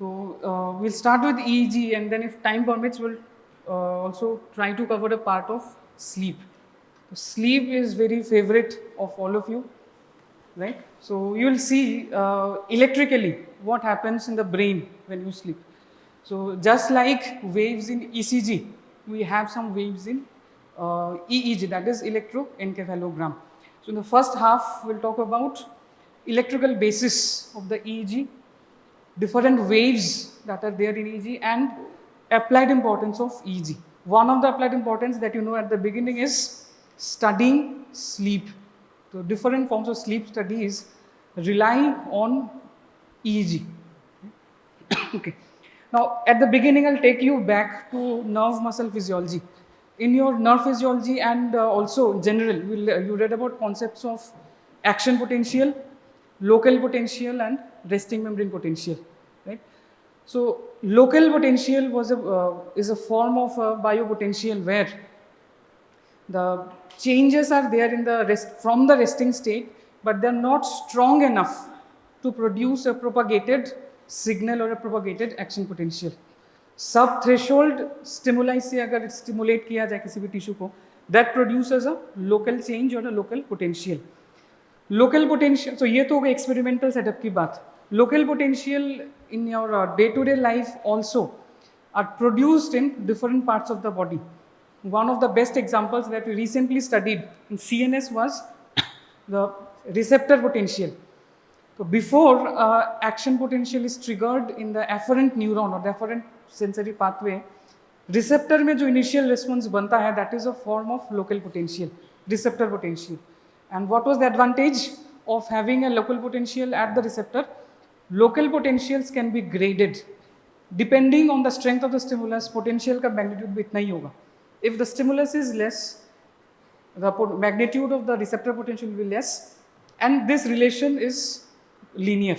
So we'll start with EEG, and then if time permits, we'll also try to cover a part of sleep. Sleep is very favorite of all of you, right? So you will see electrically what happens in the brain when you sleep. So just like waves in ECG, we have some waves in EEG, that is electroencephalogram. So in the first half, we'll talk about electrical basis of the EEG, different waves that are there in EEG, and applied importance of EEG. One of the applied importance that you know at the beginning is studying sleep. So different forms of sleep studies rely on EEG. Okay. Now, at the beginning, I'll take you back to nerve muscle physiology. In your nerve physiology and also general, you read about concepts of action potential, local potential, and resting membrane potential, right? So, local potential is a form of biopotential where the changes are there in the from the resting state, but they're not strong enough to produce a propagated signal or a propagated action potential. Subthreshold stimuli से अगर stimulate किया जाए किसी भी tissue को, that produces a local change और a local potential. Local potential, तो ये तो हो गई एक्सपेरिमेंटल सेटअप की बात. Local potential in your day to day life also are produced in different parts of the body. One of the best examples that we recently studied in CNS was the receptor potential. So before action potential is triggered in the afferent neuron or the afferent sensory pathway, receptor में जो initial response बनता है, that is a form of local potential, receptor potential. And what was the advantage of having a local potential at the receptor? Local potentials can be graded. Depending on the strength of the stimulus, potential का magnitude भी इतना ही होगा. If the stimulus is less, the magnitude of the receptor potential will be less, and this relation is linear.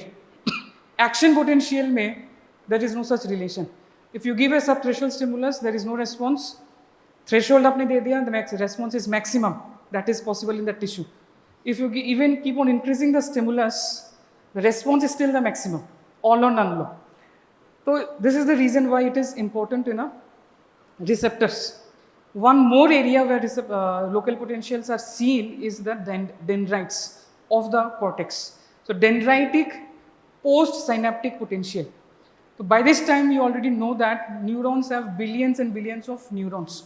Action potential में there is no such relation. If you give a subthreshold stimulus, there is no response. Threshold आपने दे दिया, the response is maximum that is possible in the tissue. If you even keep on increasing the stimulus, the response is still the maximum, all or none law. So this is the reason why it is important in a receptors. One more area where local potentials are seen is the dendrites of the cortex. So dendritic post-synaptic potential. So by this time you already know that neurons have billions and billions of neurons.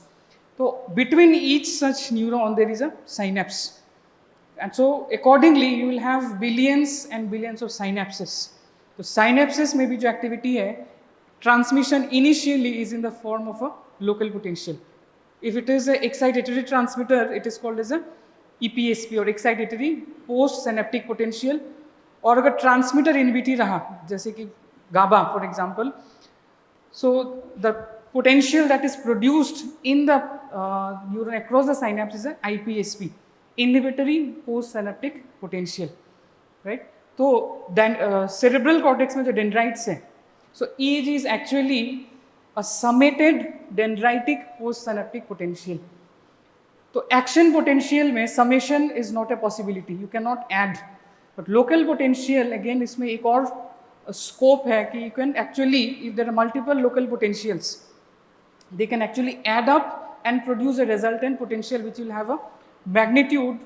So between each such neuron there is a synapse. And so accordingly you will have billions and billions of synapses. तो synapses में भी जो activity है, transmission initially is in the form of a local potential. If it is an excitatory transmitter, it is called as a EPSP or excitatory post synaptic potential. और अगर transmitter inhibitory रहा, जैसे कि GABA for example, so the potential that is produced in the neuron across the synapse is a IPSP, inhibitory post synaptic potential, right? तो cerebral cortex में जो dendrites है, so EEG is actually a summated dendritic post-synaptic potential. तो action potential में summation is not a possibility, you cannot add. But local potential again इसमें एक और scope है कि you can actually, if there are multiple local potentials, they can actually add up and produce a resultant potential which will have a magnitude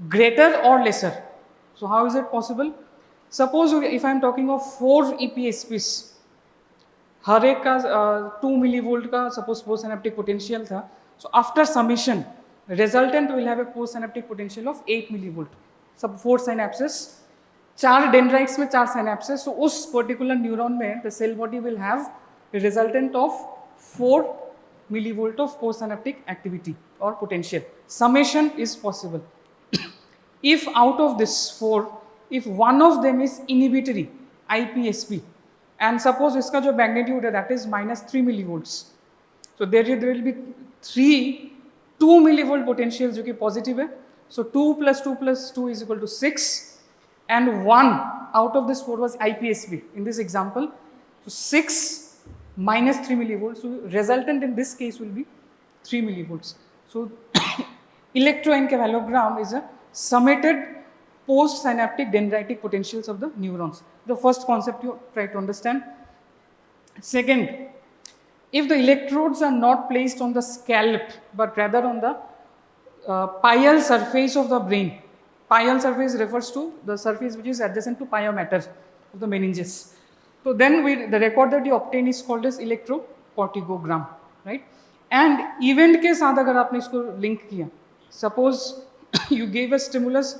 greater or lesser. So how is it possible? Suppose if I am talking of 4 EPSPs, हर एक का 2 millivolt का suppose post synaptic potential था. So after summation, resultant will have a post synaptic potential of 8 millivolt. Sub 4 synapses, 4 dendrites में 4 synapses. So उस particular neuron में the cell body will have a resultant of 4 millivolt of post synaptic activity or potential. Summation is possible. If out of this 4, if one of them is inhibitory, IPSP, and suppose इसका जो magnitude है that is -3 millivolts, so there will be 3 2 millivolt potentials जो कि positive है. So 2 plus 2 plus 2 is equal to 6, and 1 out of this 4 was IPSP in this example. So 6 minus 3 millivolts, so resultant in this case will be 3 millivolts. So electroencephalogram is a summated post-synaptic dendritic potentials of the neurons. The first concept you try to understand. Second, if the electrodes are not placed on the scalp but rather on the pial surface of the brain. Pial surface refers to the surface which is adjacent to pia mater of the meninges. So then the record that you obtain is called as electrocorticogram, right? And event के साथ अगर आपने इसको link किया, suppose you gave a stimulus,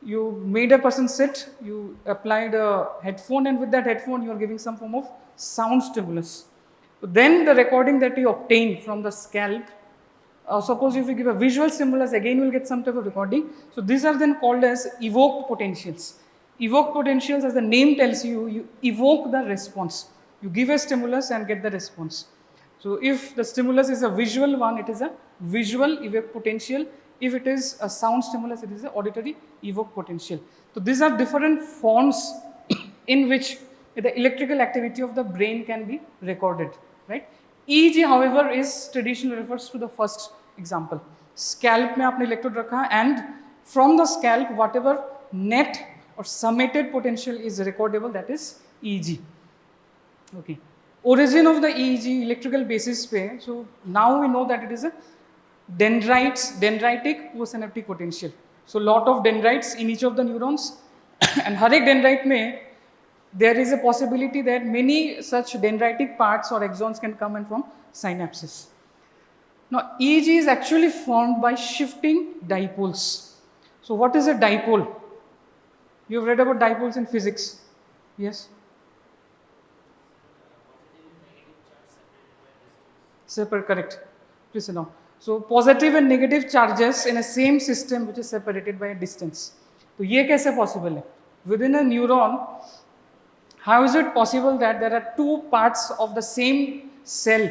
you made a person sit, you applied a headphone, and with that headphone you are giving some form of sound stimulus. Then the recording that you obtain from the scalp, suppose if you give a visual stimulus, again you will get some type of recording. So these are then called as evoked potentials. Evoked potentials, as the name tells you, you evoke the response. You give a stimulus and get the response. So if the stimulus is a visual one, it is a visual evoked potential. If it is a sound stimulus, it is an auditory evoked potential. So these are different forms in which the electrical activity of the brain can be recorded, right? EEG, however, is traditionally refers to the first example. Scalp में आपने electrode रखा, and from the scalp, whatever net or summated potential is recordable, that is EEG. Okay. Origin of the EEG electrical basis पे, so now we know that it is a dendritic postsynaptic potential. So lot of dendrites in each of the neurons, and हर एक dendrite में there is a possibility that many such dendritic parts or axons can come in from synapses. Now, EEG is actually formed by shifting dipoles. So, what is a dipole? You have read about dipoles in physics. Yes? Separate, correct. Please sit down. So, positive and negative charges in a same system which is separated by a distance. So, ये कैसे possible है? Within a neuron, how is it possible that there are two parts of the same cell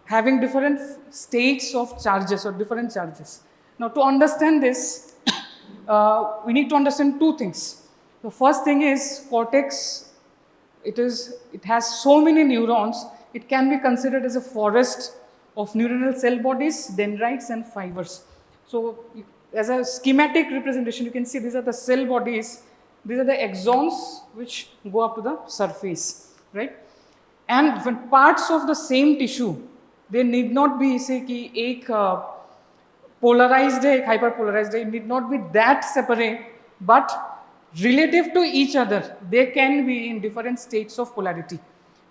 having different states of charges or different charges? Now, to understand this, we need to understand two things. The first thing is cortex. It has so many neurons. It can be considered as a forest of neuronal cell bodies, dendrites, and fibers. So, as a schematic representation, you can see these are the cell bodies. These are the axons which go up to the surface, right? And when parts of the same tissue, they need not be, say कि एक polarized है, एक hyperpolarized है, it need not be that separate, but relative to each other, they can be in different states of polarity.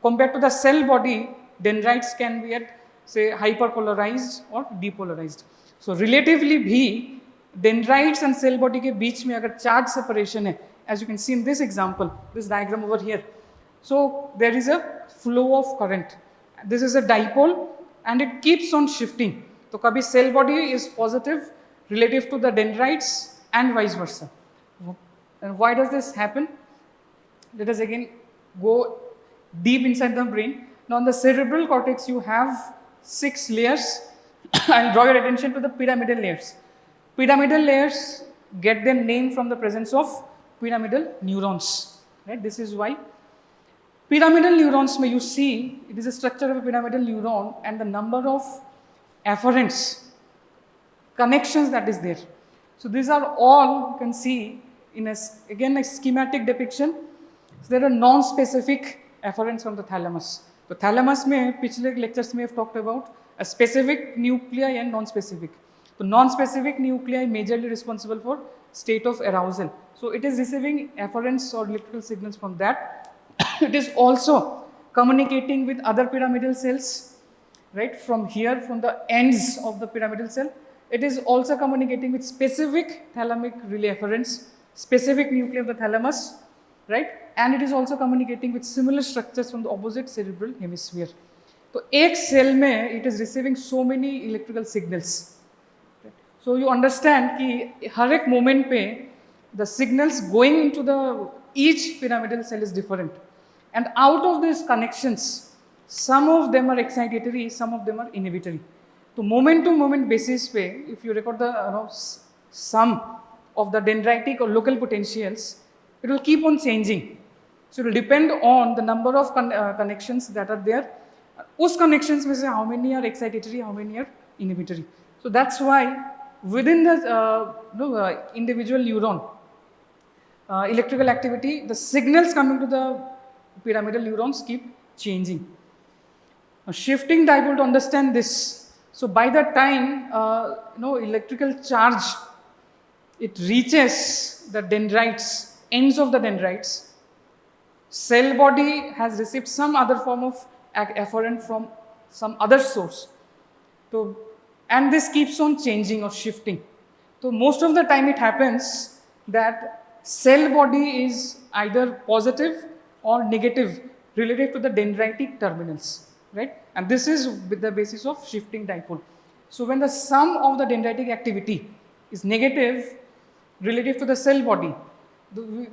Compared to the cell body, dendrites can be at, say, hyperpolarized or depolarized. So relatively भी dendrites and cell body के बीच में अगर charge separation है, as you can see in this example, this diagram over here. So there is a flow of current. This is a dipole and it keeps on shifting. So kabhi cell body is positive relative to the dendrites and vice versa. And why does this happen? Let us again go deep inside the brain. Now in the cerebral cortex you have 6 layers. I'll draw your attention to the pyramidal layers. Pyramidal layers get their name from the presence of pyramidal neurons, right? This is why pyramidal neurons may you see it is a structure of a pyramidal neuron and the number of afferents connections that is there. So these are all you can see in a schematic depiction. So there are non-specific afferents from the thalamus. The thalamus में पिछले lectures में have talked about a specific nuclei and non-specific. The non-specific nuclei majorly responsible for state of arousal. So it is receiving afferents or electrical signals from that. It is also communicating with other pyramidal cells, right? From here, from the ends of the pyramidal cell. It is also communicating with specific thalamic relay afferents, specific nuclei of the thalamus, right? And it is also communicating with similar structures from the opposite cerebral hemisphere. So एक cell में it is receiving so many electrical signals. So you understand कि हर एक moment पे the signals going into the each pyramidal cell is different, and out of these connections, some of them are excitatory, some of them are inhibitory. So moment to moment basis पे, if you record the sum of the dendritic or local potentials, it will keep on changing. So it will depend on the number of connections that are there. उस connections में से how many are excitatory, how many are inhibitory. So that's why within the individual neuron, electrical activity, the signals coming to the pyramidal neurons keep changing. Now, shifting dipole to understand this. So by the time electrical charge it reaches the dendrites, ends of the dendrites, cell body has received some other form of afferent from some other source. So, and this keeps on changing or shifting. So most of the time it happens that cell body is either positive or negative related to the dendritic terminals, right? And this is with the basis of shifting dipole. So when the sum of the dendritic activity is negative relative to the cell body,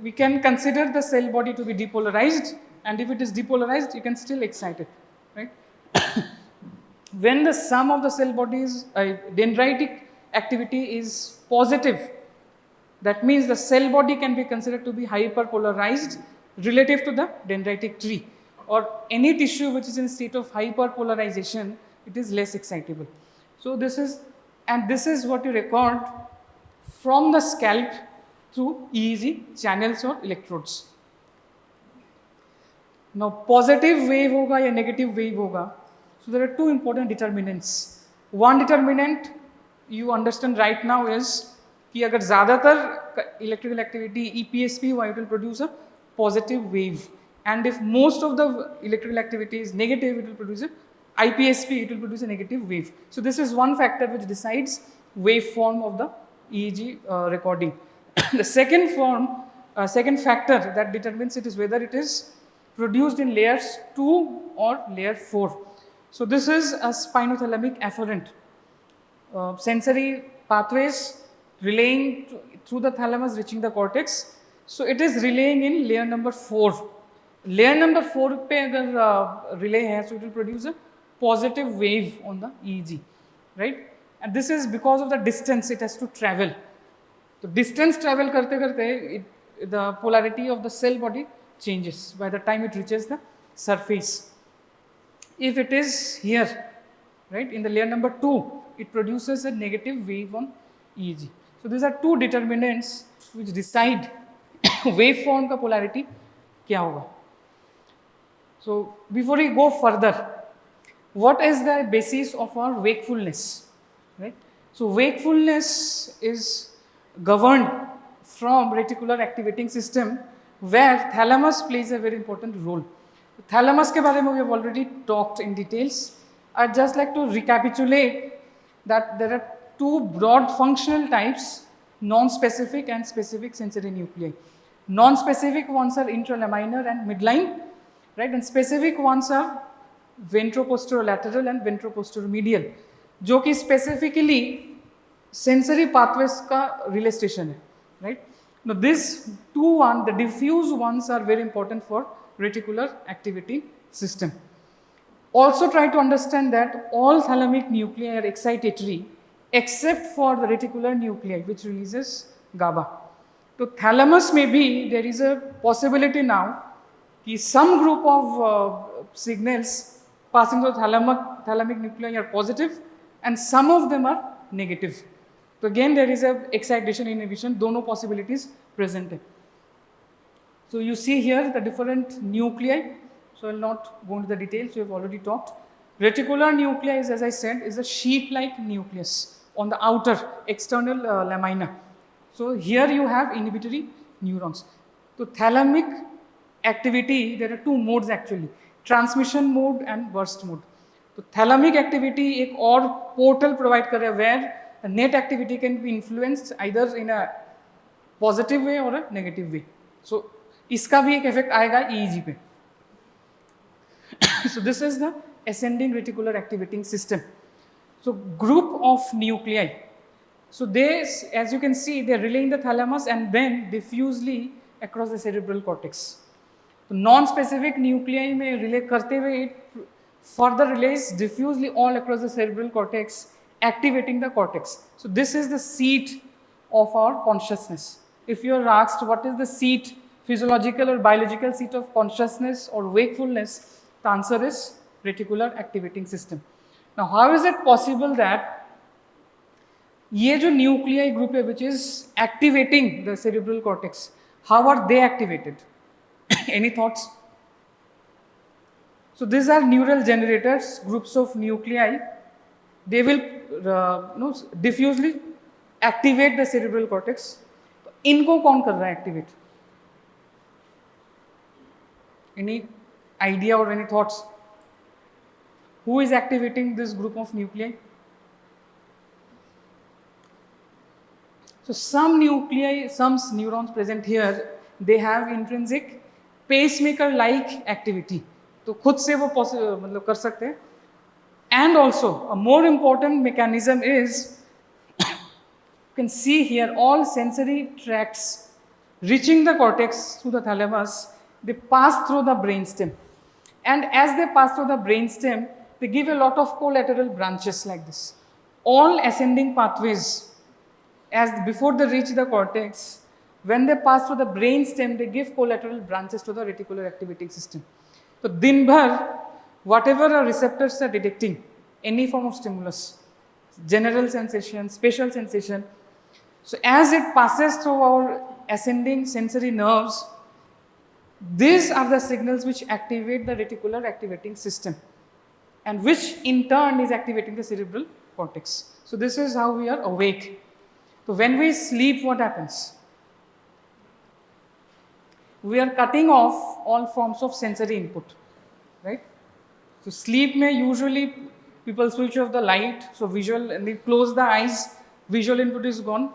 we can consider the cell body to be depolarized, and if it is depolarized, you can still excite it, right? When the sum of the cell body's dendritic activity is positive, that means the cell body can be considered to be hyperpolarized relative to the dendritic tree, or any tissue which is in state of hyperpolarization, it is less excitable. So this is what you record from the scalp through EEG channels or electrodes. Now positive wave hoga ya negative wave hoga. So there are two important determinants. One determinant you understand right now is कि अगर ज़्यादातर electrical activity EPSP हुआ, it will produce a positive wave, and if most of the electrical activity is negative, it will produce a IPSP, it will produce a negative wave. So this is one factor which decides waveform of the EEG recording. The second factor that determines it is whether it is produced in layers 2 or layer 4. So this is a spinothalamic afferent. Sensory pathways relaying through the thalamus reaching the cortex. So it is relaying in layer number 4. Layer number 4 पे अगर relay है, so it will produce a positive wave on the EEG, right? And this is because of the distance it has to travel. So distance travel करते करते the polarity of the cell body changes by the time it reaches the surface. If it is here, right, in the layer number 2, it produces a negative wave on EEG. So these are two determinants which decide waveform का polarity क्या होगा. So before we go further, what is the basis of our wakefulness, right? So wakefulness is governed from reticular activating system, where thalamus plays a very important role. Thalamus के बारे में we have already talked in details. I'd just like to recapitulate that there are two broad functional types, non-specific and specific sensory nuclei. Non-specific ones are intralaminar and midline, right? And specific ones are ventroposterolateral and ventroposteromedial, जो कि specifically sensory pathways का relay station है, right? Now this the diffuse ones are very important for reticular activity system. Also try to understand that all thalamic nuclei are excitatory except for the reticular nuclei which releases GABA. So thalamus may be, there is a possibility now कि some group of signals passing through thalamic nuclei are positive and some of them are negative. So again there is a excitation inhibition, दोनों possibilities present है. So you see here the different nuclei. So I will not go into the details, we have already talked. Reticular nuclei is, as I said, is a sheet-like nucleus on the outer external lamina. So here you have inhibitory neurons. So thalamic activity, there are two modes actually, transmission mode and burst mode. So thalamic activity एक और portal provide कर रहा है where the net activity can be influenced either in a positive way or a negative way. So इसका भी एक effect आएगा EEG पे. So this is the ascending reticular activating system. So group of nuclei. So they, as you can see, they relay in the thalamus and then diffusely across the cerebral cortex. So non-specific nuclei में relay करते हुए it further relays diffusely all across the cerebral cortex, activating the cortex. So this is the seat of our consciousness. If you are asked what is the seat, physiological or biological seat of consciousness or wakefulness, the answer is reticular activating system. Now, how is it possible that ये जो nuclei group है which is activating the cerebral cortex, how are they activated? Any thoughts? So these are neural generators, groups of nuclei. They will diffusely activate the cerebral cortex. इनको कौन कर रहा है activate? Any idea or any thoughts? Who is activating this group of nuclei? So some nuclei, some neurons present here, they have intrinsic pacemaker-like activity. तो खुद से वो मतलब कर सकते हैं. And also a more important mechanism is, you can see here all sensory tracts reaching the cortex through the thalamus, they pass through the brainstem. And as they pass through the brainstem, they give a lot of collateral branches like this. All ascending pathways, as before they reach the cortex, when they pass through the brainstem, they give collateral branches to the reticular activating system. So, din bhar, whatever our receptors are detecting, any form of stimulus, general sensation, spatial sensation, so as it passes through our ascending sensory nerves, these are the signals which activate the reticular activating system, and which in turn is activating the cerebral cortex. So this is how we are awake. So when we sleep, what happens? We are cutting off all forms of sensory input, right? So sleep may usually people switch off the light, so visual, and they close the eyes, visual input is gone.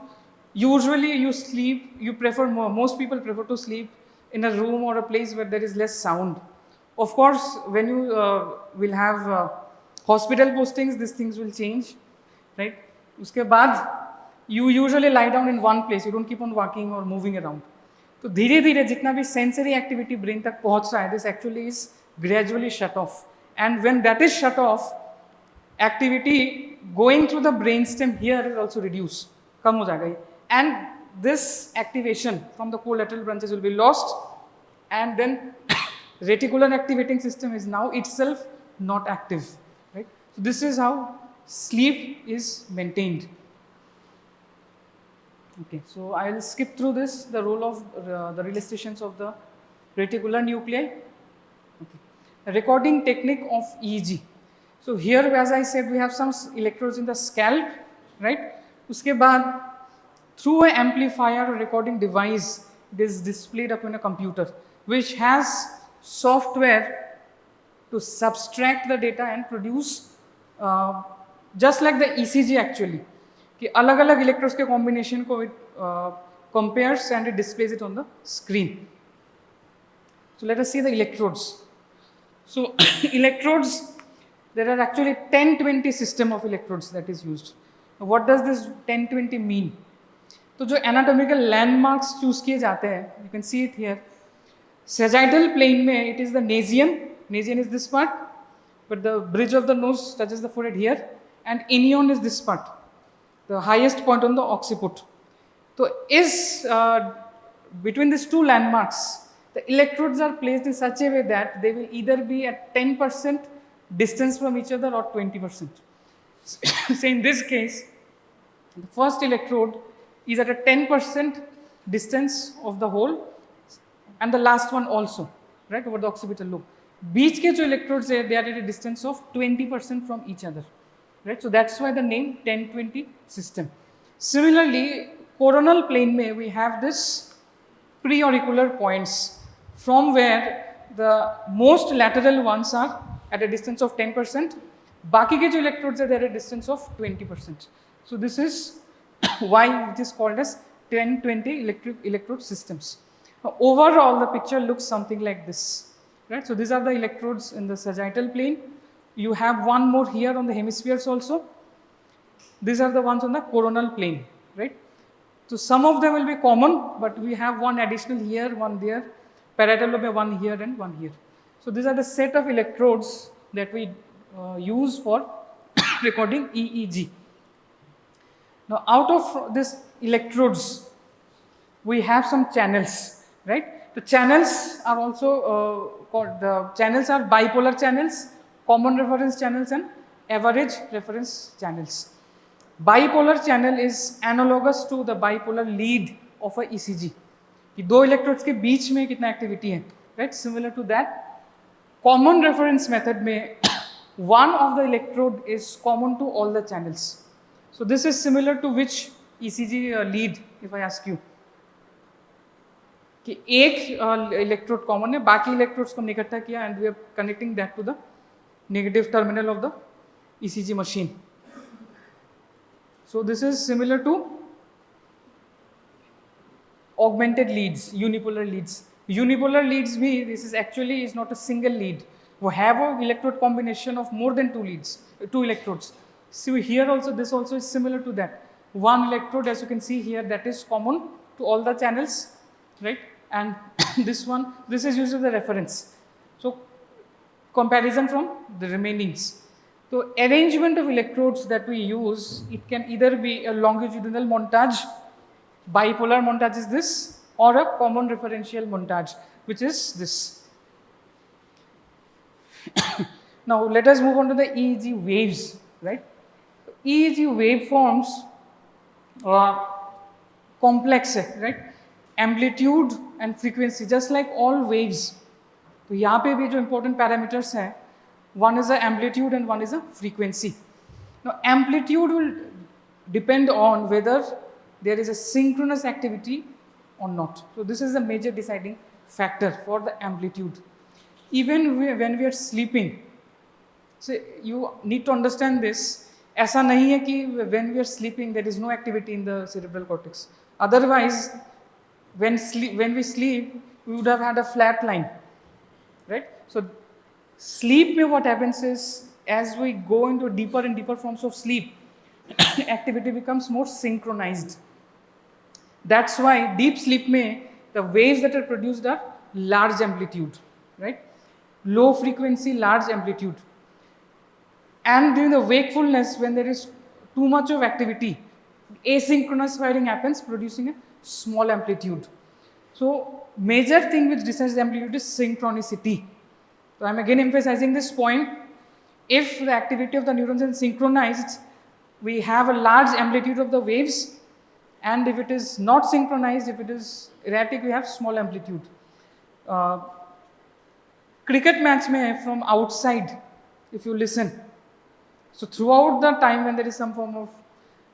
Usually you sleep, you prefer more, most people prefer to sleep in a room or a place where there is less sound. Of course, when you will have hospital postings, these things will change, right? Uske baad, you usually lie down in one place, you don't keep on walking or moving around. तो धीरे धीरे जितना भी sensory activity brain तक पहुंच रहा है, this actually is gradually shut off, and when that is shut off, activity going through the brain stem here is also reduce, कम हो जाएगा, and this activation from the collateral branches will be lost, and then reticular activating system is now itself not active, right? So this is how sleep is maintained. Okay, so I will skip through this, the role of the realizations of the reticular nuclei. Okay. The recording technique of EEG. So here, as I said, we have some electrodes in the scalp, right? Uske baad, through an amplifier or recording device, it is displayed up in a computer, which has software to subtract the data and produce just like the ECG actually, कि अलग अलग electrodes के combination को it compares and it displays it on the screen. So let us see the electrodes. So electrodes, there are actually 10-20 system of electrodes that is used. Now, what does this 10-20 mean? तो जो anatomical landmarks choose किए जाते हैं, you can see it here. Sagittal plane में it is the nasion. Nasion is this part, but the bridge of the nose touches the forehead here, and inion is this part, the highest point on the occiput. So is between these two landmarks, the electrodes are placed in such a way that they will either be at 10% distance from each other or 20%. So in this case, the first electrode is at a 10% distance of the hole, and the last one also, right, over the occipital lobe. Beach ke jo electrodes hai, they are at a distance of 20% from each other, right? So that's why the name 10-20 system. Similarly, coronal plane mein we have this preauricular points from where the most lateral ones are at a distance of 10%. Baki ke jo electrodes are, they are at a distance of 20%. So this is why it is called as 10-20 electrode systems. Overall, the picture looks something like this, right? So these are the electrodes in the sagittal plane. You have one more here on the hemispheres also. These are the ones on the coronal plane, right? So some of them will be common, but we have one additional here, one there, parietal lobe, one here and one here. So these are the set of electrodes that we use for recording EEG. Now out of these electrodes, we have some channels, right? The channels are also called, the channels are bipolar channels, common reference channels and average reference channels. Bipolar channel is analogous to the bipolar lead of a ECG. कि दो electrodes के बीच में कितना activity है, right? Similar to that, common reference method में one of the electrode is common to all the channels. So this is similar to which ECG lead, if I ask you, कि एक electrode common है, बाकी electrodes को इकट्ठा किया and we are connecting that to the negative terminal of the ECG machine. So this is similar to augmented leads, unipolar leads. Unipolar leads भी, this is actually is not a single lead. We have a electrode combination of more than two leads, two electrodes. So here also, this also is similar to that. One electrode, as you can see here, that is common to all the channels, right? And this one, this is usually the reference. So comparison from the remainings. So arrangement of electrodes that we use, it can either be a longitudinal montage, bipolar montage is this, or a common referential montage, which is this. Now let us move on to the EEG waves, right? EEG waveforms are complex, right? Amplitude and frequency, just like all waves. तो यहाँ पे भी जो important parameters हैं, one is the amplitude and one is the frequency. Now amplitude will depend on whether there is a synchronous activity or not. So this is the major deciding factor for the amplitude. Even when we are sleeping, so you need to understand this. ऐसा नहीं है कि when we are sleeping there is no activity in the cerebral cortex. Otherwise, when we sleep, we would have had a flat line, right? So sleep में what happens is, as we go into deeper and deeper forms of sleep, activity becomes more synchronized. That's why deep sleep में the waves that are produced are large amplitude, right? Low frequency, large amplitude. And during the wakefulness, when there is too much of activity, asynchronous firing happens, producing a small amplitude. So major thing which decides the amplitude is synchronicity. So I'm again emphasizing this point. If the activity of the neurons is synchronized, we have a large amplitude of the waves, and if it is not synchronized, if it is erratic, we have small amplitude. Cricket match में from outside, if you listen, so throughout the time when there is some form of,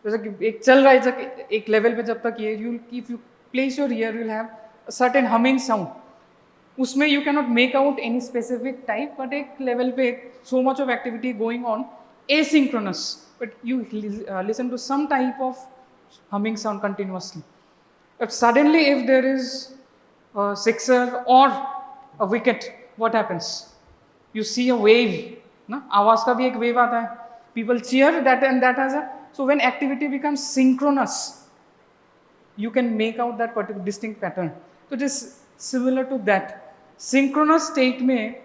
जैसे कि एक चल रहा है एक level पे जब तक ये, if you place your ear, you will have a certain humming sound. उसमें you cannot make out any specific type, but एक level पे so much of activity going on, asynchronous, but you listen to some type of humming sound continuously. But suddenly, if there is a sixer or a wicket, what happens? You see a wave, ना? आवाज का भी एक wave आता है. People cheer that, and that has a. So when activity becomes synchronous, you can make out that particular distinct pattern. So it is similar to that. Synchronous state में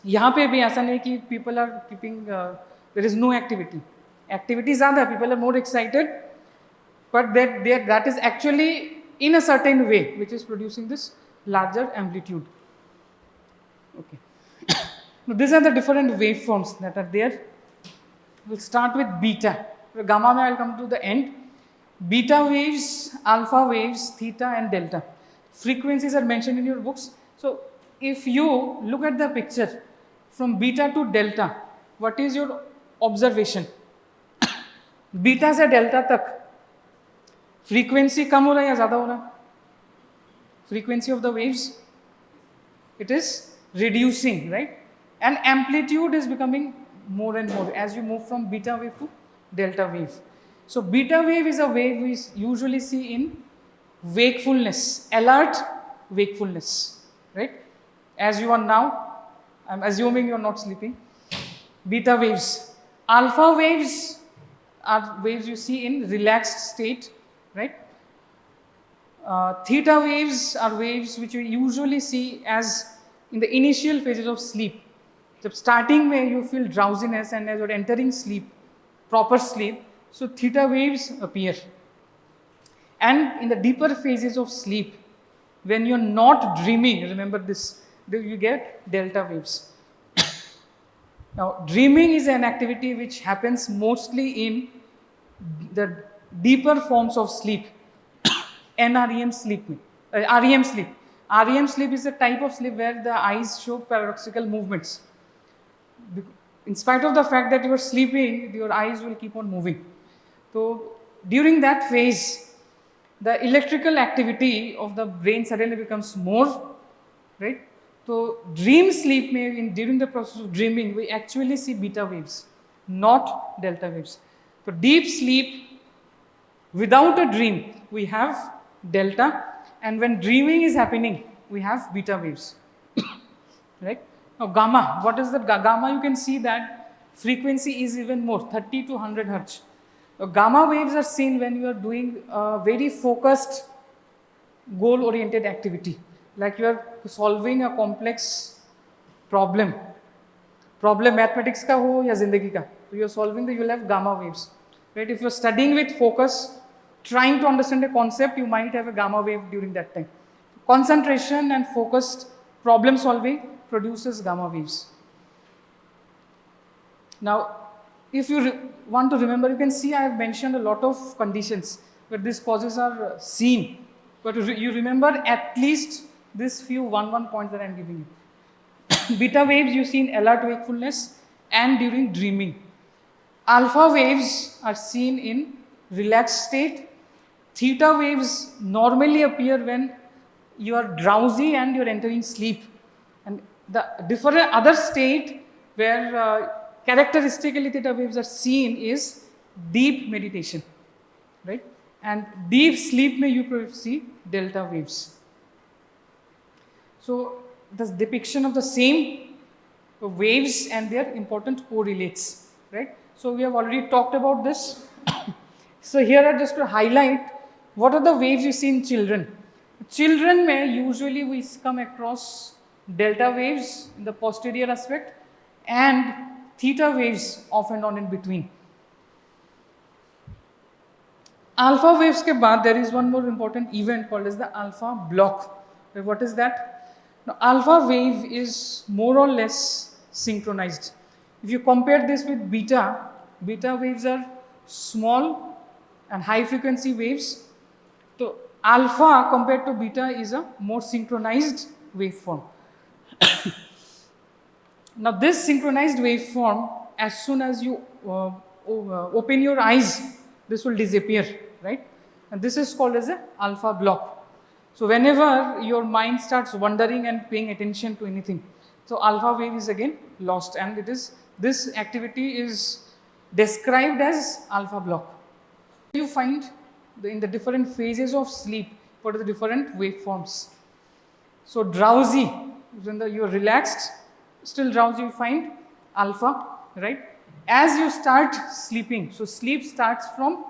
यहाँ पे भी ऐसा नहीं कि people are keeping there is no activity. Activity ज़्यादा, people are more excited, but that is actually in a certain way which is producing this larger amplitude. Okay. Now these are the different waveforms that are there. We'll start with beta. Gamma में I'll come to the end. Beta waves, alpha waves, theta and delta. Frequencies are mentioned in your books. So if you look at the picture from beta to delta, what is your observation? Beta से delta तक frequency कम हो रहा है या ज़्यादा हो रहा है? Frequency of the waves, it is reducing, right? And amplitude is becoming more and more as you move from beta wave to delta wave. So beta wave is a wave we usually see in wakefulness, alert wakefulness, right? As you are now, I'm assuming you are not sleeping. Beta waves. Alpha waves are waves you see in relaxed state, right? Theta waves are waves which you usually see as in the initial phases of sleep. जब starting में you feel drowsiness and as you're entering sleep, proper sleep, so theta waves appear. And in the deeper phases of sleep, when you're not dreaming, remember this, you get delta waves. Now, dreaming is an activity which happens mostly in the deeper forms of sleep, NREM sleep. REM sleep. REM sleep is a type of sleep where the eyes show paradoxical movements. In spite of the fact that you are sleeping, your eyes will keep on moving. So during that phase, the electrical activity of the brain suddenly becomes more, right? So dream sleep, during the process of dreaming, we actually see beta waves, not delta waves. So deep sleep without a dream, we have delta, and when dreaming is happening, we have beta waves. Right? Now gamma, what is the gamma? You can see that frequency is even more, 30 to 100 hertz. Now, gamma waves are seen when you are doing a very focused goal oriented activity, like you are solving a complex problem mathematics ka ho ya zindagi ka, so you are solving the, you will have gamma waves, right? If you are studying with focus, trying to understand a concept, you might have a gamma wave during that time. Concentration and focused problem solving produces gamma waves. Now, if you want to remember, you can see I have mentioned a lot of conditions where these causes are seen, but you remember at least these few one points that I am giving you. Beta waves you see in alert wakefulness and during dreaming. Alpha waves are seen in relaxed state. Theta waves normally appear when you are drowsy and you are entering sleep. And the different other state where characteristically theta waves are seen is deep meditation, right? And deep sleep may you see delta waves. So the depiction of the same waves and their important correlates, right? So we have already talked about this. So here are just to highlight what are the waves you see in children. Children may usually we come across delta waves in the posterior aspect and theta waves off and on in between. Alpha waves ke baad there is one more important event called as the alpha block. What is that? Now, alpha wave is more or less synchronized. If you compare this with beta, beta waves are small and high frequency waves. So alpha compared to beta is a more synchronized waveform. Now this synchronized waveform, as soon as you open your eyes, this will disappear, right? And this is called as a alpha block. So whenever your mind starts wandering and paying attention to anything, so alpha wave is again lost, and it is, this activity is described as alpha block. You find in the different phases of sleep, what are the different waveforms. So drowsy, when you are relaxed, still drowsy, you find alpha, right? As you start sleeping, so sleep starts from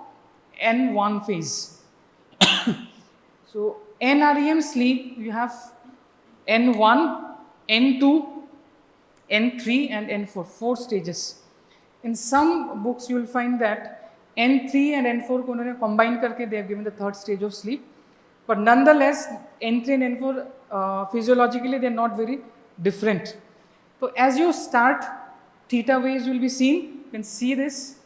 N1 phase. So NREM sleep, you have N1, N2, N3 and N4, 4 stages. In some books you will find that N3 and N4 ko unhone combine karke they have given the third stage of sleep. But nonetheless, N3 and N4 physiologically they are not very different. So as you start, theta waves will be seen, you can see this,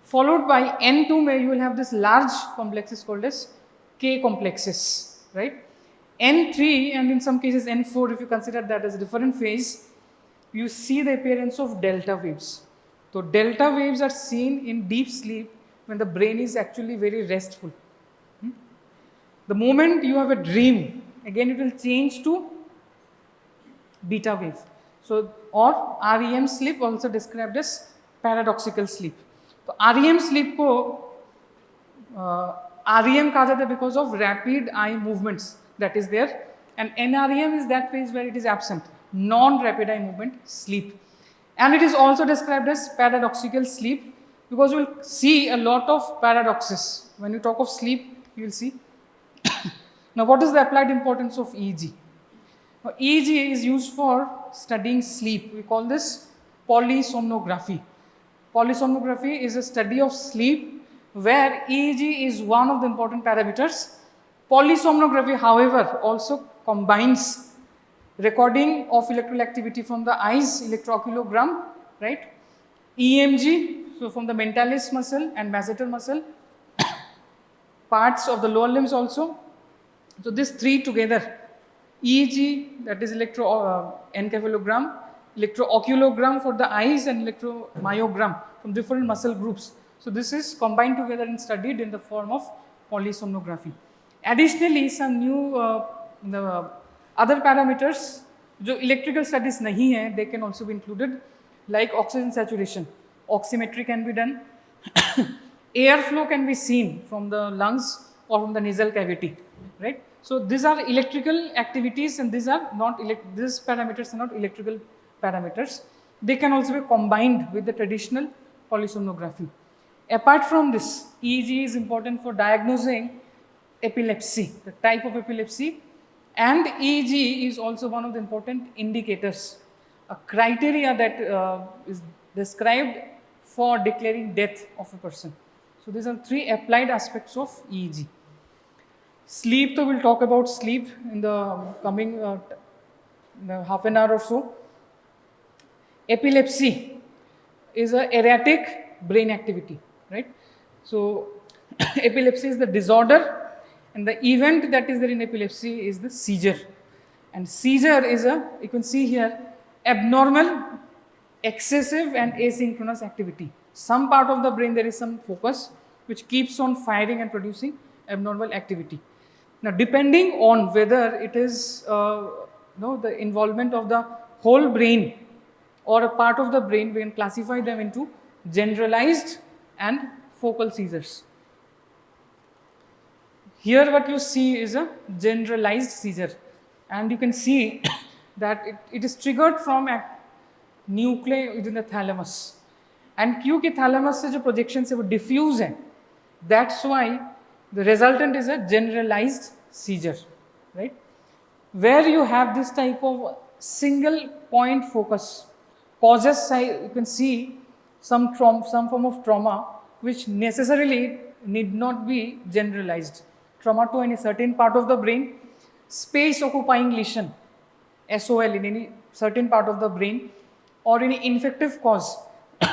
followed by N2 where you will have this large complexes called as K complexes, right? N3 and in some cases N4, if you consider that as a different phase, you see the appearance of delta waves. So delta waves are seen in deep sleep when the brain is actually very restful. The moment you have a dream, again it will change to beta wave. So, or REM sleep, also described as paradoxical sleep. So REM sleep ko REM kaha jata hai because of rapid eye movements that is there, and NREM is that phase where it is absent, non-rapid eye movement sleep. And it is also described as paradoxical sleep because you will see a lot of paradoxes. When you talk of sleep, you will see. Now, what is the applied importance of EEG? Now, EEG is used for studying sleep. We call this polysomnography. Polysomnography is a study of sleep where EEG is one of the important parameters. Polysomnography, however, also combines recording of electrical activity from the eyes, electrooculogram, right? EMG, So from the mentalis muscle and masseter muscle, parts of the lower limbs also. So these three together, EEG, that is electroencephalogram, electrooculogram for the eyes, and electromyogram from different muscle groups. So this is combined together and studied in the form of polysomnography. Additionally, some new the other parameters जो electrical studies नहीं है, they can also be included, like oxygen saturation. Oximetry can be done. Airflow can be seen from the lungs or from the nasal cavity, right? So these are electrical activities, and these are not these parameters are not electrical parameters. They can also be combined with the traditional polysomnography. Apart from this, EEG is important for diagnosing epilepsy, the type of epilepsy, and EEG is also one of the important indicators, a criteria that is described for declaring death of a person. So these are three applied aspects of EEG. Sleep, so we'll talk about sleep in the coming half an hour or so. Epilepsy is an erratic brain activity, right? So epilepsy is the disorder, and the event that is there in epilepsy is the seizure. And seizure is you can see here, abnormal, excessive and asynchronous activity. Some part of the brain there is some focus which keeps on firing and producing abnormal activity. Now depending on whether it is the involvement of the whole brain or a part of the brain, we can classify them into generalized and focal seizures. Here what you see is a generalized seizure, and you can see that it is triggered from a nuclei within the thalamus, and क्योंकि thalamus से जो projection है वो diffuse है, that's why the resultant is a generalized seizure, right? Where you have this type of single point focus causes, you can see some form of trauma which necessarily need not be generalized. Trauma to any certain part of the brain, space occupying lesion, SOL, in any certain part of the brain, or any infective cause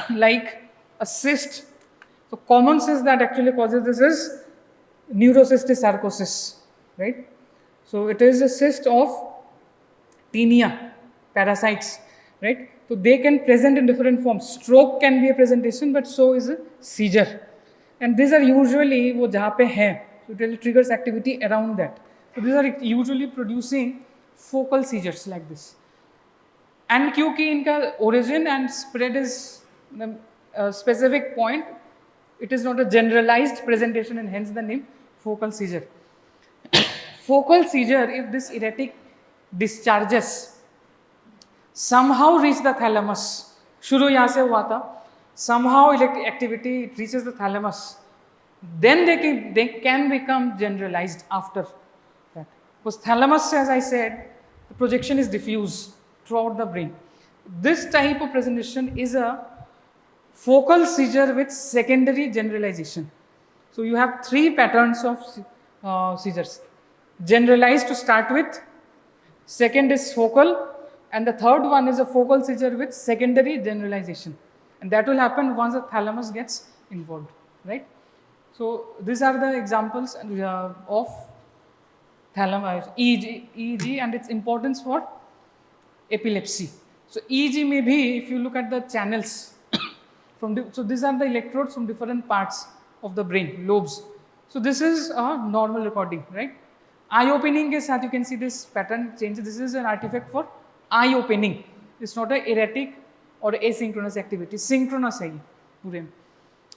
like a cyst. So common cyst that actually causes this is neurocystic sarcosis, right? So it is a cyst of tinea, parasites, right? So they can present in different forms. Stroke can be a presentation, but so is a seizure. And these are usually वो जहाँ पे है, so it triggers activity around that. So these are usually producing focal seizures like this. And क्योंकि इनका origin and spread is a specific point, it is not a generalized presentation, and hence the name focal seizure. Focal seizure, if this erratic discharges somehow reach the thalamus, शुरू यहाँ से हुआ था, somehow electric activity it reaches the thalamus, then they can become generalized after that. Because thalamus, as I said, the projection is diffuse throughout the brain. This type of presentation is a focal seizure with secondary generalization. So you have three patterns of seizures. Generalized to start with, second is focal, and the third one is a focal seizure with secondary generalization. And that will happen once the thalamus gets involved, right? So these are the examples of thalamus, EEG and its importance for epilepsy. So EEG may be, if you look at the channels, so these are the electrodes from different parts of the brain, lobes. So this is a normal recording, right? Eye opening ke sath you can see this pattern changes. This is an artifact for eye opening. It's not an erratic or asynchronous activity. Synchronous hai pure.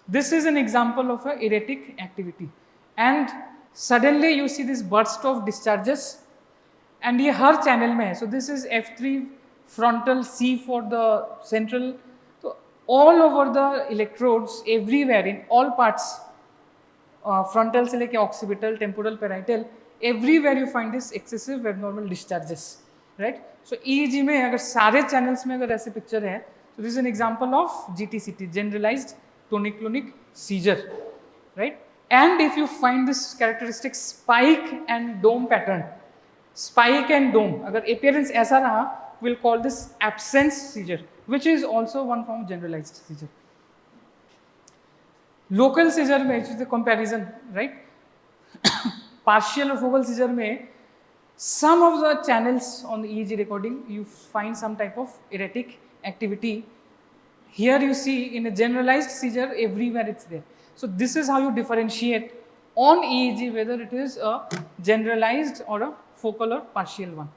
This is an example of an erratic activity. And suddenly you see this burst of discharges, and ये हर channel में है. So this is F3 frontal, C for the central. So all over the electrodes, everywhere in all parts, frontal से लेके occipital, temporal, parietal, everywhere you find this excessive abnormal discharges, right? So EEG में अगर सारे channels में अगर ऐसे picture है, so this is an example of GTCT, generalized tonic-clonic seizure, right? And if you find this characteristic spike and dome pattern, spike and dome, अगर appearance ऐसा रहा, we'll call this absence seizure, which is also one form of generalized seizure. Local seizure में, which is the comparison, right? Partial or focal seizure में, some of the channels on the EEG recording, you find some type of erratic activity. Here you see in a generalized seizure, everywhere it's there. So this is how you differentiate on EEG whether it is a generalized or a focal or partial one.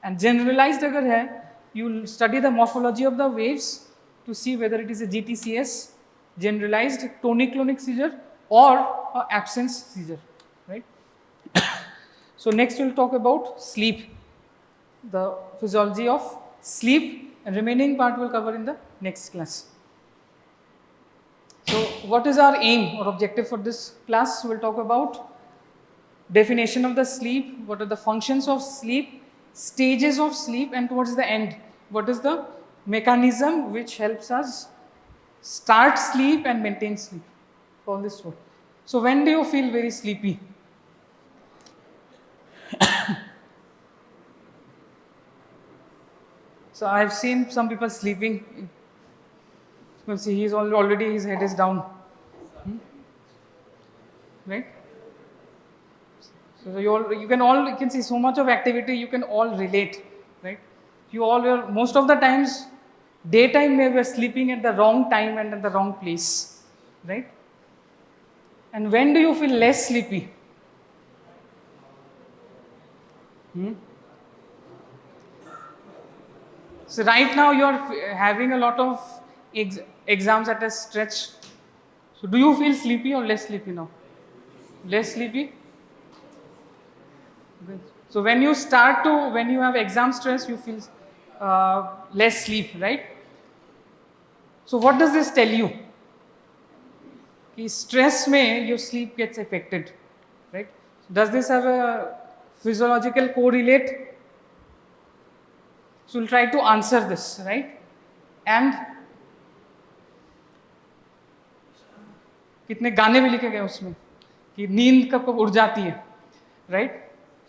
And generalized agar hai, you will study the morphology of the waves to see whether it is a GTCS, generalized tonic-clonic seizure, or a absence seizure, right? So next we'll talk about sleep, the physiology of sleep, and remaining part we'll cover in the next class. So what is our aim or objective for this class? We'll talk about definition of the sleep, what are the functions of sleep, stages of sleep, and towards the end, what is the mechanism which helps us start sleep and maintain sleep. All this work. So when do you feel very sleepy? So I've seen some people sleeping. You can see he's already, his head is down. Right? So you can see so much of activity, you can all relate, right? You all were, most of the times, daytime we were sleeping at the wrong time and at the wrong place, right? And when do you feel less sleepy? So right now you are having a lot of exams at a stretch. So do you feel sleepy or less sleepy now? Less sleepy? So when you have exam stress, you feel less sleep, right? So what does this tell you? Ki stress mein your sleep gets affected, right? Does this have a physiological correlate? So we'll try to answer this, right? And कितने गाने भी लिखे गए उसमें कि नींद कब कब उड़ जाती है, right?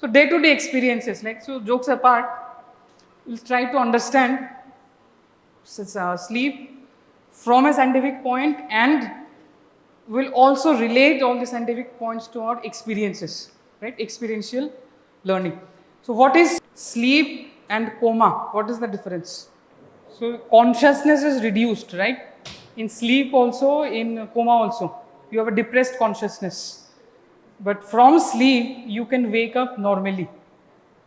So day-to-day experiences, like, so jokes apart, we'll try to understand sleep from a scientific point, and we'll also relate all the scientific points to our experiences, right? Experiential learning. So what is sleep and coma? What is the difference? So consciousness is reduced, right? In sleep also, in coma also, you have a depressed consciousness. But from sleep, you can wake up normally,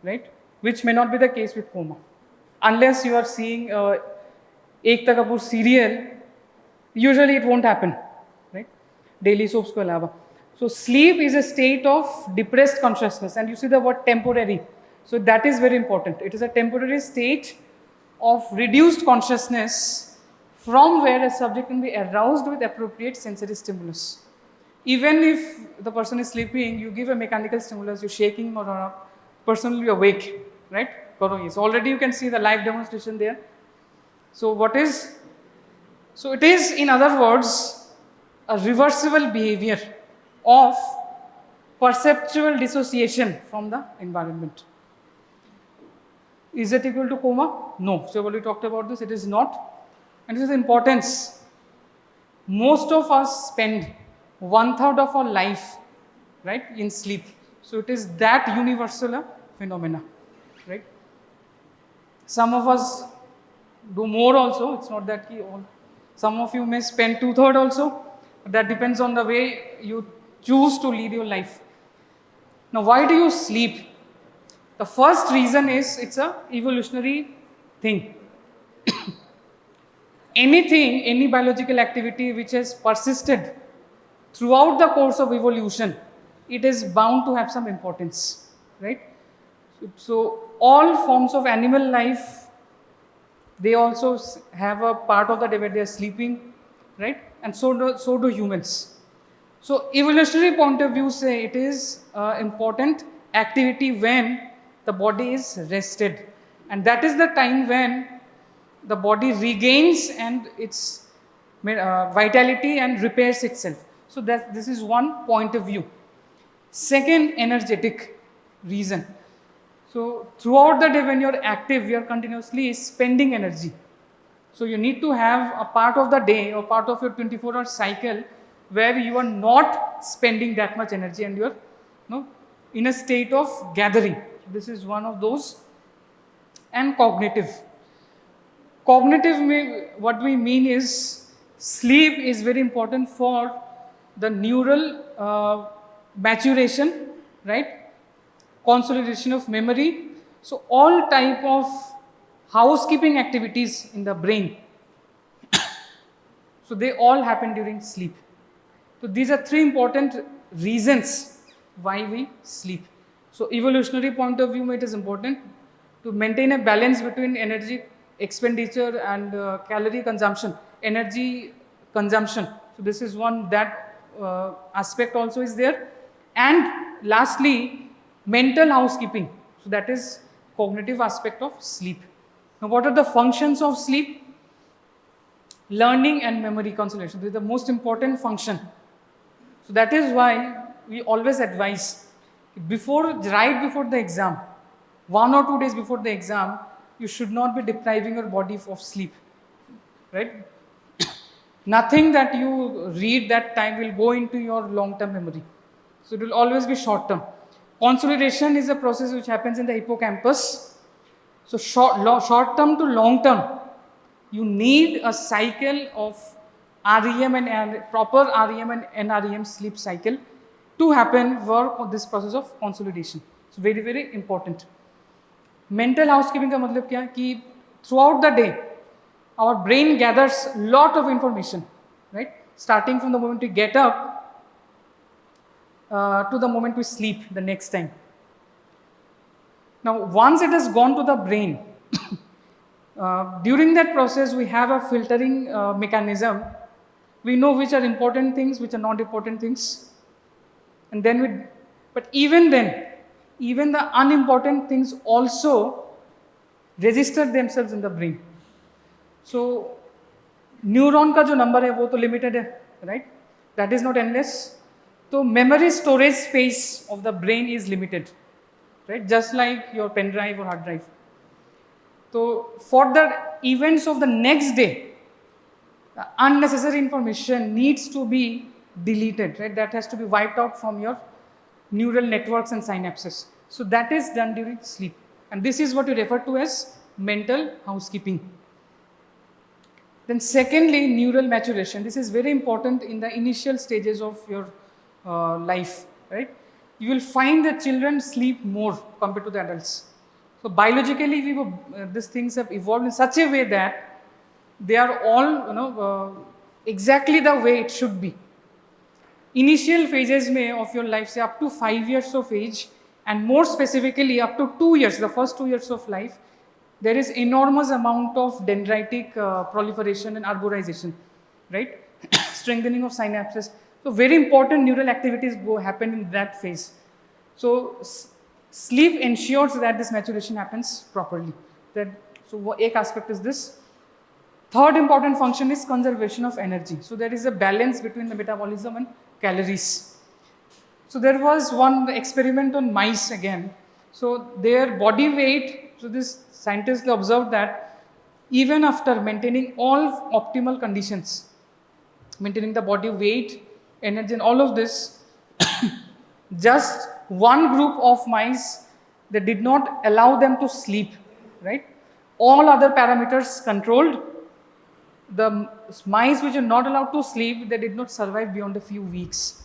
right? Which may not be the case with coma. Unless you are seeing Ekta Kapoor serial, usually it won't happen, right? Daily soaps ko alawa. So sleep is a state of depressed consciousness, and you see the word temporary. So that is very important. It is a temporary state of reduced consciousness from where a subject can be aroused with appropriate sensory stimulus. Even if the person is sleeping, you give a mechanical stimulus, you shake him or a person will be awake, right? So already you can see the live demonstration there. So it is, in other words, a reversible behavior of perceptual dissociation from the environment. Is it equal to coma? No. So we already talked about this, it is not. And this is the importance. Most of us spend 1/3 of our life, right, in sleep. So it is that universal phenomena, right? Some of us do more also. It's not that some of you may spend 2/3 also. But that depends on the way you choose to lead your life. Now, why do you sleep? The first reason is it's a evolutionary thing. Any biological activity which has persisted throughout the course of evolution, it is bound to have some importance, right? So all forms of animal life, they also have a part of the day where they are sleeping, right? And so do humans. So evolutionary point of view say it is important activity when the body is rested, and that is the time when the body regains and its vitality and repairs itself. So this is one point of view. Second, energetic reason. So throughout the day when you're active, you're continuously spending energy. So you need to have a part of the day or part of your 24-hour cycle where you are not spending that much energy and you're in a state of gathering. This is one of those. And cognitive. What we mean is sleep is very important for the neural maturation, right? Consolidation of memory. So all type of housekeeping activities in the brain, so they all happen during sleep. So these are three important reasons why we sleep. So evolutionary point of view, it is important to maintain a balance between energy expenditure and calorie consumption, energy consumption. So this is one, that aspect also is there. And lastly, mental housekeeping. So that is cognitive aspect of sleep. Now what are the functions of sleep? Learning and memory consolidation. This is the most important function. So that is why we always advise right before the exam, 1 or 2 days before the exam, you should not be depriving your body of sleep, right? Nothing that you read that time will go into your long-term memory. So it will always be short-term. Consolidation is a process which happens in the hippocampus. So short-term to long-term, you need a cycle of REM and proper REM and NREM sleep cycle to happen for this process of consolidation. So very, very important. Mental housekeeping का मतलब क्या है कि throughout the day our brain gathers lot of information, right? Starting from the moment we get up to the moment we sleep the next time. Now once it has gone to the brain, during that process we have a filtering mechanism. We know which are important things, which are not important things, and then but even then, even the unimportant things also register themselves in the brain. So neuron का जो number है वो तो limited है, right? That is not endless. So memory storage space of the brain is limited, right? Just like your pen drive or hard drive. So for the events of the next day, unnecessary information needs to be deleted, right? That has to be wiped out from your neural networks and synapses. So that is done during sleep. And this is what we refer to as mental housekeeping. Then secondly, neural maturation. This is very important in the initial stages of your life, right? You will find that children sleep more compared to the adults. So biologically, these things have evolved in such a way that they are all exactly the way it should be. Initial phases of your life, say up to 5 years of age, and more specifically up to 2 years, the first 2 years of life, there is enormous amount of dendritic proliferation and arborization, right? Strengthening of synapses. So very important neural activities happen in that phase. So sleep ensures that this maturation happens properly. So one aspect is this. Third important function is conservation of energy. So there is a balance between the metabolism and calories. So there was one experiment on mice again. So their body weight, so this scientists observed that even after maintaining all optimal conditions, maintaining the body weight, energy and all of this, just one group of mice, they did not allow them to sleep, right? All other parameters controlled. The mice which are not allowed to sleep, they did not survive beyond a few weeks.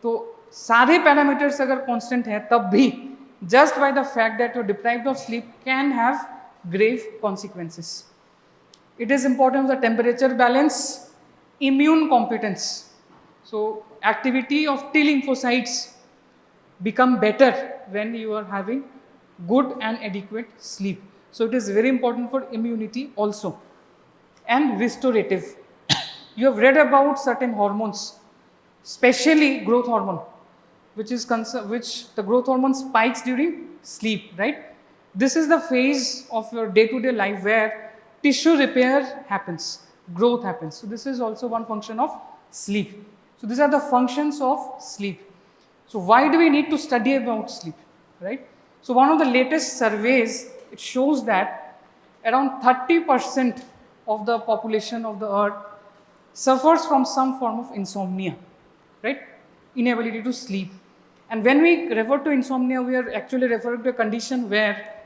So सारे parameters अगर constant है तब भी just by the fact that you're deprived of sleep can have grave consequences. It is important for the temperature balance, immune competence. So activity of T lymphocytes become better when you are having good and adequate sleep. So it is very important for immunity also. And restorative. You have read about certain hormones, especially growth hormone, which the growth hormone spikes during sleep, right? This is the phase of your day-to-day life where tissue repair happens, growth happens. So this is also one function of sleep. So these are the functions of sleep. So why do we need to study about sleep, right? So one of the latest surveys, it shows that around 30% of the population of the earth suffers from some form of insomnia, right? Inability to sleep. And when we refer to insomnia, we are actually referring to a condition where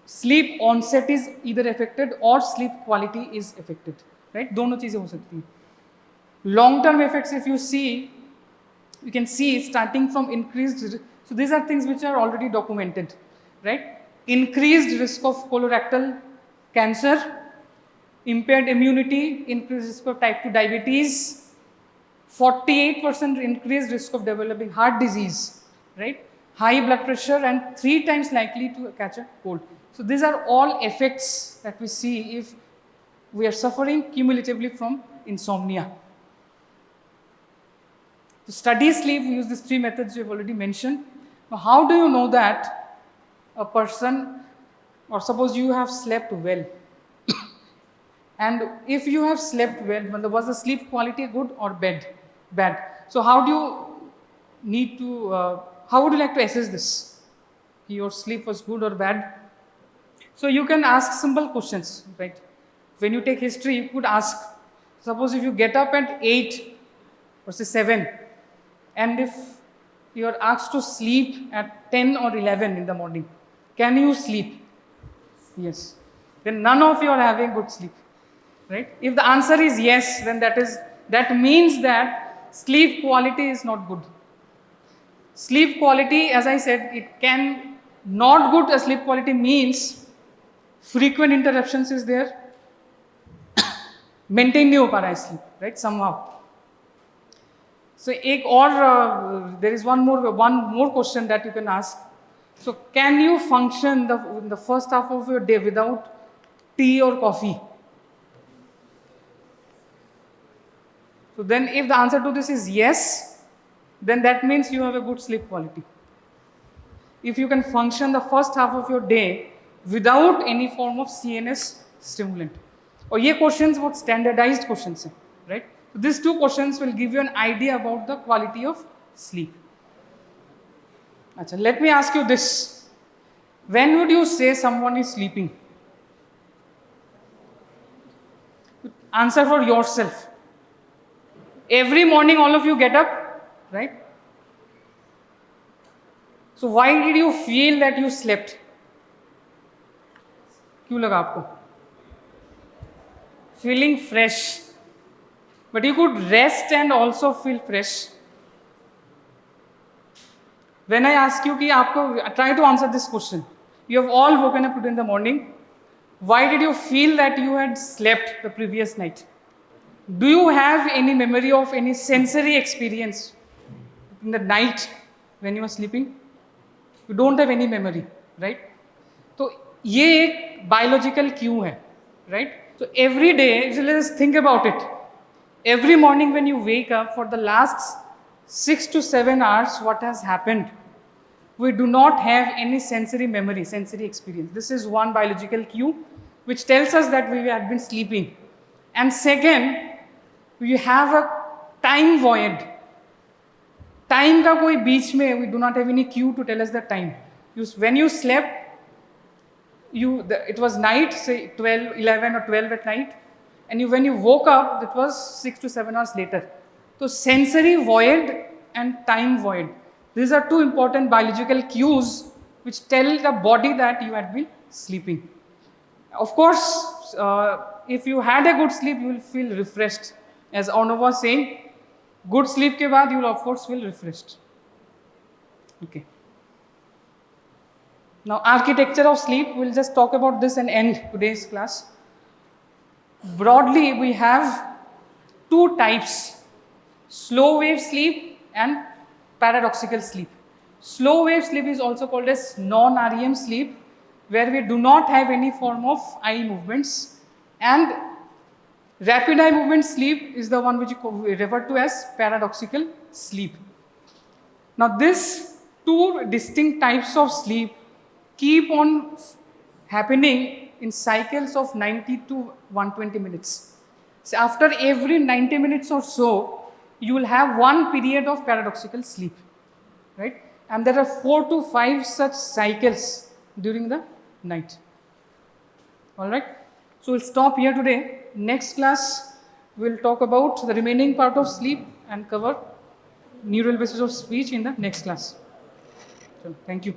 sleep onset is either affected or sleep quality is affected, right? दोनों चीजें हो सकती हैं. Long term effects, if you see, you can see starting from increased, so these are things which are already documented, right? Increased risk of colorectal cancer, impaired immunity, increased risk of type 2 diabetes, 48% increased risk of developing heart disease, right? High blood pressure and 3 times likely to catch a cold. So these are all effects that we see if we are suffering cumulatively from insomnia. To study sleep, we use these 3 methods we have already mentioned. Now, how do you know that a person, or suppose you have slept well, and if you have slept well, was the sleep quality good or bad? So how do you need to, how would you like to assess this? Your sleep was good or bad? So you can ask simple questions, right? When you take history, you could ask, suppose if you get up at 8 versus 7, and if you are asked to sleep at 10 or 11 in the morning, can you sleep? Yes. Then none of you are having good sleep, right? If the answer is yes, then that means that sleep quality is not good. Sleep quality, as I said, it can not good. Sleep quality means frequent interruptions is there, maintain नहीं हो पा रहा है sleep, right? Somehow. So there is one more question that you can ask. So can you function in the first half of your day without tea or coffee? So then if the answer to this is yes, then that means you have a good sleep quality. If you can function the first half of your day without any form of CNS stimulant. और ये questions बहुत standardized questions हैं, right? So these 2 questions will give you an idea about the quality of sleep. Achha, let me ask you this. When would you say someone is sleeping? Answer for yourself. Every morning all of you get up, right? So why did you feel that you slept? क्यों लगा आपको? Feeling fresh. But you could rest and also feel fresh. When I ask you, try to answer this question. You have all woken up today in the morning. Why did you feel that you had slept the previous night? Do you have any memory of any sensory experience in the night when you were sleeping? You don't have any memory, right? So, ये एक biological cue है, right? So every day, so let's think about it. Every morning when you wake up, for the last 6 to 7 hours, what has happened? We do not have any sensory memory, sensory experience. This is one biological cue which tells us that we had been sleeping. And second, we have a time void. Time का कोई बीच में, we do not have any cue to tell us the time. When you slept, it was night, say 12, 11 or 12 at night, and when you woke up, it was 6 to 7 hours later. So sensory void and time void. These are 2 important biological cues which tell the body that you had been sleeping. Of course, if you had a good sleep, you will feel refreshed. As Arnav was saying, good sleep के बाद you will of course feel refreshed. Okay. Now, architecture of sleep, we'll just talk about this and end today's class. Broadly, we have 2 types, slow wave sleep and paradoxical sleep. Slow wave sleep is also called as non-REM sleep, where we do not have any form of eye movements, and rapid eye movement sleep is the one which we refer to as paradoxical sleep. Now, these 2 distinct types of sleep keep on happening in cycles of 90 to 120 minutes. So after every 90 minutes or so, you will have one period of paradoxical sleep, right? And there are 4 to 5 such cycles during the night. All right. So we'll stop here today. Next class, We'll talk about the remaining part of sleep and cover neural basis of speech in the next class. So, thank you.